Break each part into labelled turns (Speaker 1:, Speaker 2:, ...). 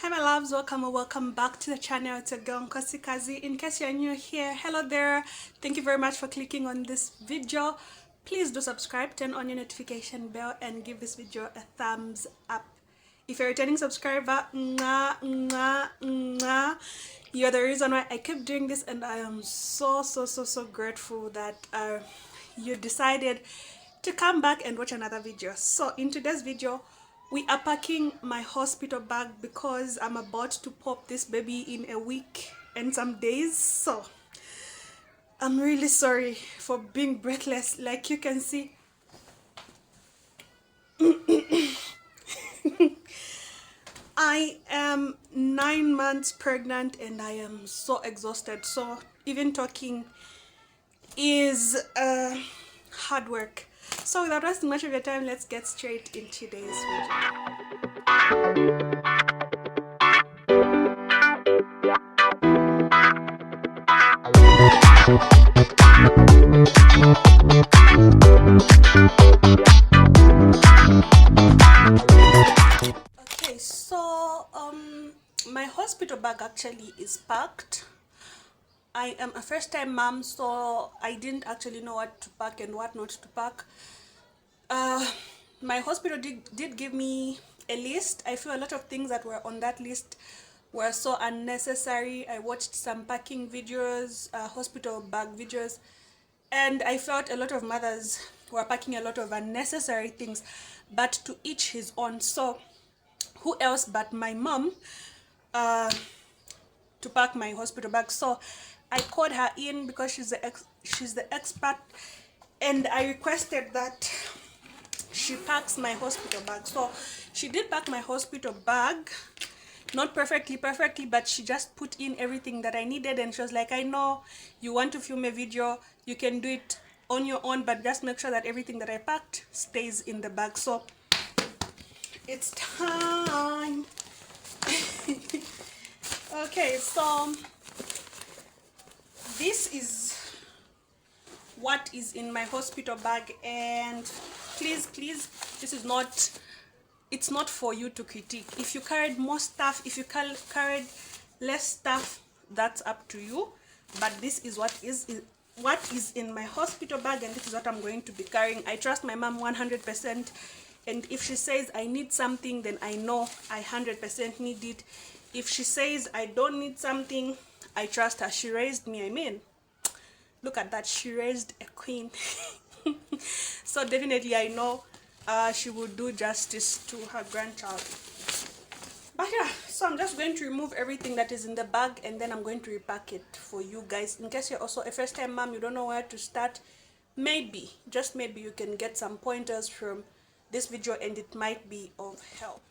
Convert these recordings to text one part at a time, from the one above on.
Speaker 1: Hi my loves, welcome or welcome back to the channel. It's a girl Nkosi Kazi. In case you're new here, hello there. Thank you very much for clicking on this video. Please do subscribe, turn on your notification bell and give this video a thumbs up. If you're a returning subscriber, you're the reason why I keep doing this, and I am so grateful that you decided to come back and watch another video. So in today's video, we are packing my hospital bag because I'm about to pop this baby in a week and some days. So I'm really sorry for being breathless. Like you can see, I am 9 months pregnant and I am so exhausted. So even talking is hard work. So without wasting much of your time, let's get straight into today's video. Okay, so my hospital bag actually is packed. I am a first-time mom, so I didn't actually know what to pack and what not to pack. My hospital did give me a list. I feel a lot of things that were on that list were so unnecessary. I watched some packing videos, hospital bag videos, and I felt a lot of mothers were packing a lot of unnecessary things, but to each his own. So who else but my mom to pack my hospital bag? So I called her in because she's the expert, and I requested that she packs my hospital bag. So she did pack my hospital bag, not perfectly, but she just put in everything that I needed, and she was like, I know you want to film a video, you can do it on your own, but just make sure that everything that I packed stays in the bag. So it's time. Okay, so this is what is in my hospital bag, and please, this is not, it's not for you to critique. If you carried more stuff, if you carried less stuff, that's up to you, but this is what is in my hospital bag, and this is what I'm going to be carrying. I trust my mom 100%, and if she says I need something, then I know I 100% need it. If she says I don't need something, I trust her. She raised me. I mean, look at that, she raised a queen. So definitely I know she will do justice to her grandchild. But yeah, so I'm just going to remove everything that is in the bag, and then I'm going to repack it for you guys. In case you're also a first-time mom, you don't know where to start, maybe, just maybe, you can get some pointers from this video and it might be of help.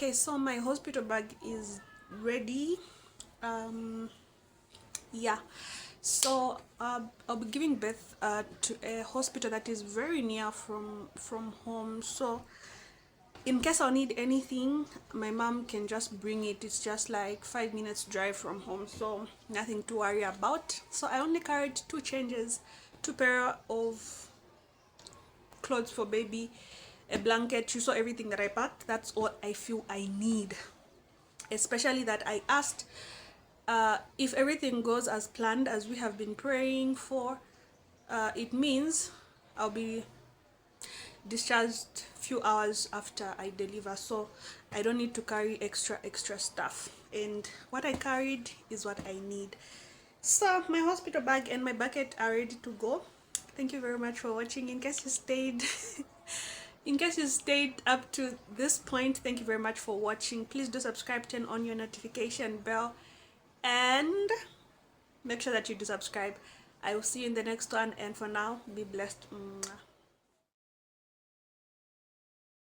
Speaker 1: Okay, so my hospital bag is ready. Yeah, so I'll be giving birth to a hospital that is very near from home. So in case I'll need anything, my mom can just bring it. It's just like 5 minutes drive from home, so nothing to worry about. So I only carried two changes, two pair of clothes for baby, a blanket. You saw everything that I packed. That's all I feel I need, especially that I asked if everything goes as planned, as we have been praying for, it means I'll be discharged few hours after I deliver, so I don't need to carry extra stuff, and what I carried is what I need. So my hospital bag and my bucket are ready to go. Thank you very much for watching. In case you stayed in case you stayed up to this point, thank you very much for watching. Please do subscribe, turn on your notification bell, and make sure that you do subscribe. I will see you in the next one, and for now, be blessed. Mwah.